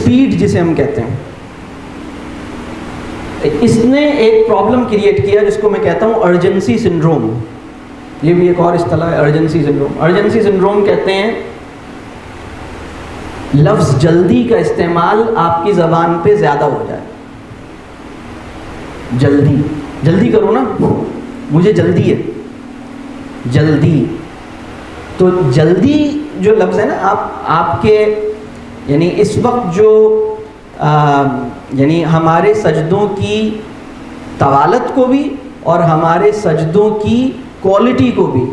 Speed جسے ہم کہتے ہیں، اس نے ایک پرابلم کریٹ کیا جس کو میں کہتا ہوں ارجنسی سنڈروم. یہ بھی ایک اور اصطلاح ہے، ارجنسی سنڈروم. ارجنسی سنڈروم کہتے ہیں لفظ جلدی کا استعمال آپ کی زبان پہ زیادہ ہو جائے. جلدی، جلدی کرو نا، مجھے جلدی ہے، جلدی. تو جلدی جو لفظ ہے نا، آپ کے یعنی اس وقت جو یعنی ہمارے سجدوں کی طوالت کو بھی اور ہمارے سجدوں کی کوالٹی کو بھی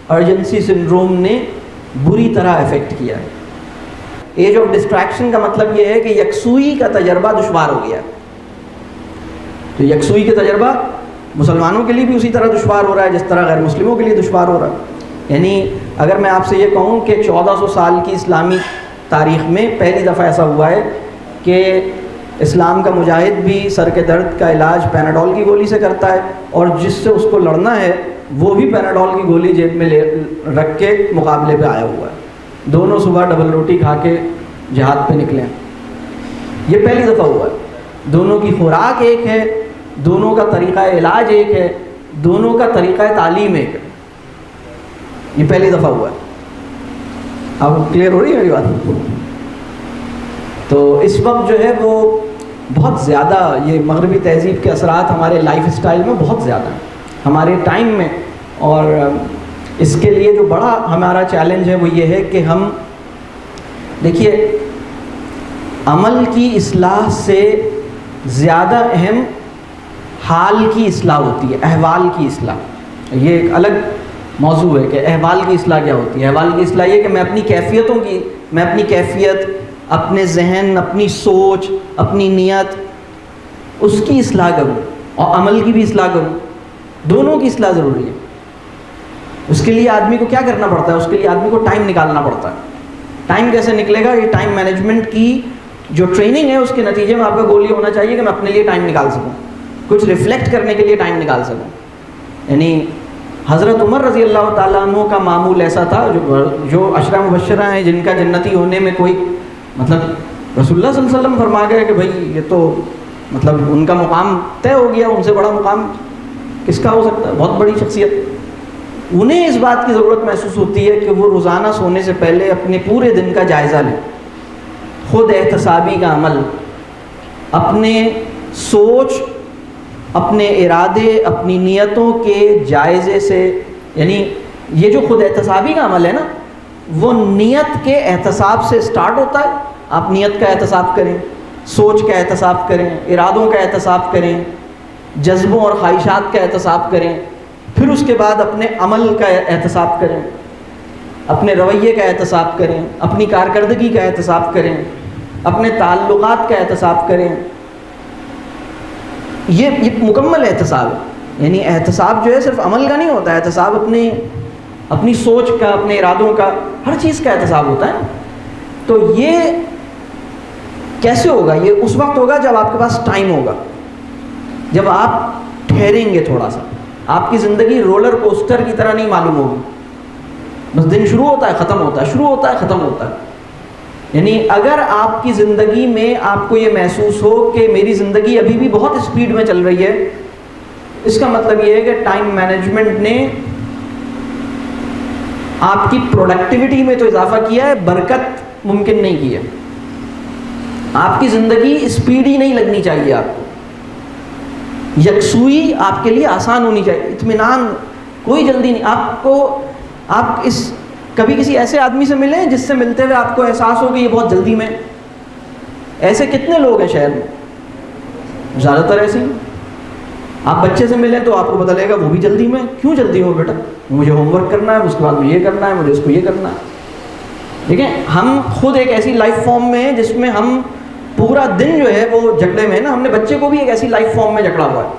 ارجنسی سنڈروم نے بری طرح افیکٹ کیا ہے. ایج آف ڈسٹریکشن کا مطلب یہ ہے کہ یکسوئی کا تجربہ دشوار ہو گیا. تو یکسوئی کا تجربہ مسلمانوں کے لیے بھی اسی طرح دشوار ہو رہا ہے جس طرح غیر مسلموں کے لیے دشوار ہو رہا ہے. یعنی اگر میں آپ سے یہ کہوں کہ 1400 سال کی اسلامی تاریخ میں پہلی دفعہ ایسا ہوا ہے کہ اسلام کا مجاہد بھی سر کے درد کا علاج پیناڈول کی گولی سے کرتا ہے، اور جس سے اس کو لڑنا ہے وہ بھی پیناڈول کی گولی جیب میں رکھ کے مقابلے پہ آیا ہوا ہے. دونوں صبح ڈبل روٹی کھا کے جہاد پہ نکلے ہیں. یہ پہلی دفعہ ہوا ہے. دونوں کی خوراک ایک ہے، دونوں کا طریقہ علاج ایک ہے، دونوں کا طریقہ تعلیم ایک ہے. یہ پہلی دفعہ ہوا ہے. اب کلیئر ہو رہی ہے میری بات؟ تو اس وقت جو ہے وہ بہت زیادہ یہ مغربی تہذیب کے اثرات ہمارے لائف اسٹائل میں بہت زیادہ ہیں ہمارے ٹائم میں. اور اس کے لیے جو بڑا ہمارا چیلنج ہے وہ یہ ہے کہ ہم دیکھیے عمل کی اصلاح سے زیادہ اہم حال کی اصلاح ہوتی ہے، احوال کی اصلاح. یہ ایک الگ موضوع ہے کہ احوال کی اصلاح کیا ہوتی ہے. احوال کی اصلاح یہ کہ میں اپنی کیفیت، اپنے ذہن، اپنی سوچ، اپنی نیت، اس کی اصلاح کروں اور عمل کی بھی اصلاح کروں. دونوں کی اصلاح ضروری ہے. اس کے لیے آدمی کو کیا کرنا پڑتا ہے؟ اس کے لیے آدمی کو ٹائم نکالنا پڑتا ہے. ٹائم کیسے نکلے گا؟ یہ ٹائم مینجمنٹ کی جو ٹریننگ ہے اس کے نتیجے میں آپ کا گول یہ ہونا چاہیے کہ میں اپنے لیے ٹائم نکال سکوں، کچھ ریفلیکٹ کرنے کے لیے ٹائم نکال سکوں. یعنی حضرت عمر رضی اللہ تعالیٰ عنہ کا معمول ایسا تھا، جو عشرہ مبشرہ ہیں جن کا جنتی ہونے میں کوئی مطلب رسول اللہ صلی اللہ علیہ وسلم فرما گئے کہ بھائی یہ تو مطلب ان کا مقام طے ہو گیا، ان سے بڑا مقام کس کا ہو سکتا ہے؟ بہت بڑی شخصیت. انہیں اس بات کی ضرورت محسوس ہوتی ہے کہ وہ روزانہ سونے سے پہلے اپنے پورے دن کا جائزہ لیں، خود احتسابی کا عمل، اپنے سوچ، اپنے ارادے، اپنی نیتوں کے جائزے سے. یعنی یہ جو خود احتسابی کا عمل ہے نا، وہ نیت کے احتساب سے سٹارٹ ہوتا ہے. آپ نیت کا احتساب کریں، سوچ کا احتساب کریں، ارادوں کا احتساب کریں، جذبوں اور خواہشات کا احتساب کریں، پھر اس کے بعد اپنے عمل کا احتساب کریں، اپنے رویے کا احتساب کریں، اپنی کارکردگی کا احتساب کریں، اپنے تعلقات کا احتساب کریں. یہ مکمل احتساب ہے. یعنی احتساب جو ہے صرف عمل کا نہیں ہوتا ہے، احتساب اپنی سوچ کا، اپنے ارادوں کا، ہر چیز کا احتساب ہوتا ہے. تو یہ کیسے ہوگا؟ یہ اس وقت ہوگا جب آپ کے پاس ٹائم ہوگا، جب آپ ٹھہریں گے تھوڑا سا. آپ کی زندگی رولر کوسٹر کی طرح نہیں معلوم ہوگی، بس دن شروع ہوتا ہے ختم ہوتا ہے، شروع ہوتا ہے ختم ہوتا ہے. یعنی اگر آپ کی زندگی میں آپ کو یہ محسوس ہو کہ میری زندگی ابھی بھی بہت اسپیڈ میں چل رہی ہے، اس کا مطلب یہ ہے کہ ٹائم مینجمنٹ نے آپ کی پروڈکٹیوٹی میں تو اضافہ کیا ہے، برکت ممکن نہیں کی ہے. آپ کی زندگی اسپیڈ ہی نہیں لگنی چاہیے، آپ کو یکسوئی آپ کے لیے آسان ہونی چاہیے، اطمینان، کوئی جلدی نہیں. آپ کبھی کسی ایسے آدمی سے ملیں جس سے ملتے ہوئے آپ کو احساس ہو کہ یہ بہت جلدی میں؟ ایسے کتنے لوگ ہیں شہر میں؟ زیادہ تر ایسے ہی. آپ بچے سے ملیں تو آپ کو پتہ لگے گا وہ بھی جلدی میں. کیوں جلدی ہو بیٹا؟ مجھے ہوم ورک کرنا ہے، اس کے بعد مجھے یہ کرنا ہے، مجھے اس کو یہ کرنا ہے. دیکھیں ہم خود ایک ایسی لائف فارم میں ہیں جس میں ہم پورا دن جو ہے وہ جکڑے میں ہے نا. ہم نے بچے کو بھی ایک ایسی لائف فارم میں جکڑا ہوا ہے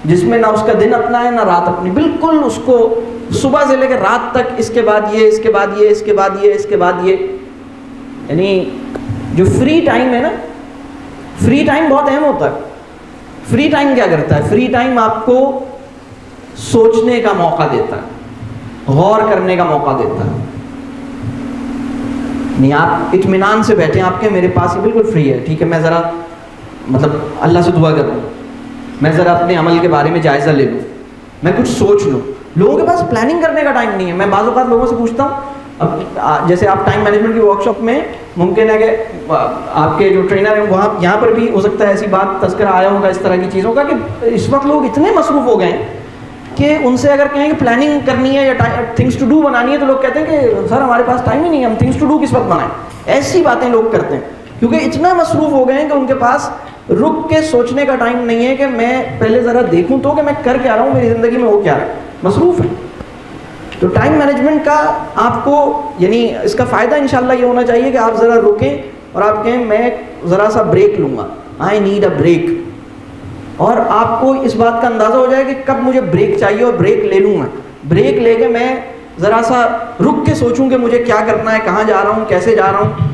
جس میں نہ اس کا دن اپنا ہے نہ رات اپنی. بالکل اس کو صبح سے لے کے رات تک اس کے بعد یہ، اس کے بعد یہ، اس کے بعد یہ، اس کے بعد یہ. یعنی جو فری ٹائم ہے نا، فری ٹائم بہت اہم ہوتا ہے. فری ٹائم کیا کرتا ہے؟ فری ٹائم آپ کو سوچنے کا موقع دیتا ہے، غور کرنے کا موقع دیتا ہے. نہیں آپ اطمینان سے بیٹھیں, آپ کے میرے پاس یہ بالکل فری ہے, ٹھیک ہے, میں ذرا مطلب اللہ سے دعا کر لوں, میں ذرا اپنے عمل کے بارے میں جائزہ لے لوں, میں کچھ سوچ لوں. لوگوں کے پاس پلاننگ کرنے کا ٹائم نہیں ہے. میں بعض اوقات لوگوں سے پوچھتا ہوں, اب جیسے آپ ٹائم مینجمنٹ کی ورک شاپ میں ممکن ہے کہ آپ کے جو ٹرینر ہیں وہاں یہاں پر بھی ہو سکتا ہے ایسی بات تذکرہ آیا ہوگا اس طرح کی چیزوں کا کہ اس وقت لوگ اتنے مصروف ہو گئے ہیں کہ ان سے اگر کہیں کہ پلاننگ کرنی ہے یا تھنگس ٹو ڈو بنانی ہے تو لوگ کہتے ہیں کہ سر ہمارے پاس ٹائم ہی نہیں ہے, ہم تھنگس ٹو ڈو کس وقت بنائیں. ایسی باتیں لوگ کرتے ہیں کیونکہ اتنا مصروف ہو گئے ہیں کہ ان کے پاس رک کے سوچنے کا ٹائم نہیں ہے کہ میں پہلے ذرا دیکھوں تو کہ میں کر کے آ رہا ہوں, میری زندگی میں ہو کیا رہا ہے, مصروف ہے. تو ٹائم مینجمنٹ کا آپ کو یعنی اس کا فائدہ انشاءاللہ یہ ہونا چاہیے کہ آپ ذرا رکیں اور آپ کہیں میں ذرا سا بریک لوں گا, آئی نیڈ اے بریک, اور آپ کو اس بات کا اندازہ ہو جائے کہ کب مجھے بریک چاہیے اور بریک لے لوں میں. بریک لے کے میں ذرا سا رک کے سوچوں کہ مجھے کیا کرنا ہے, کہاں جا رہا ہوں, کیسے جا رہا ہوں,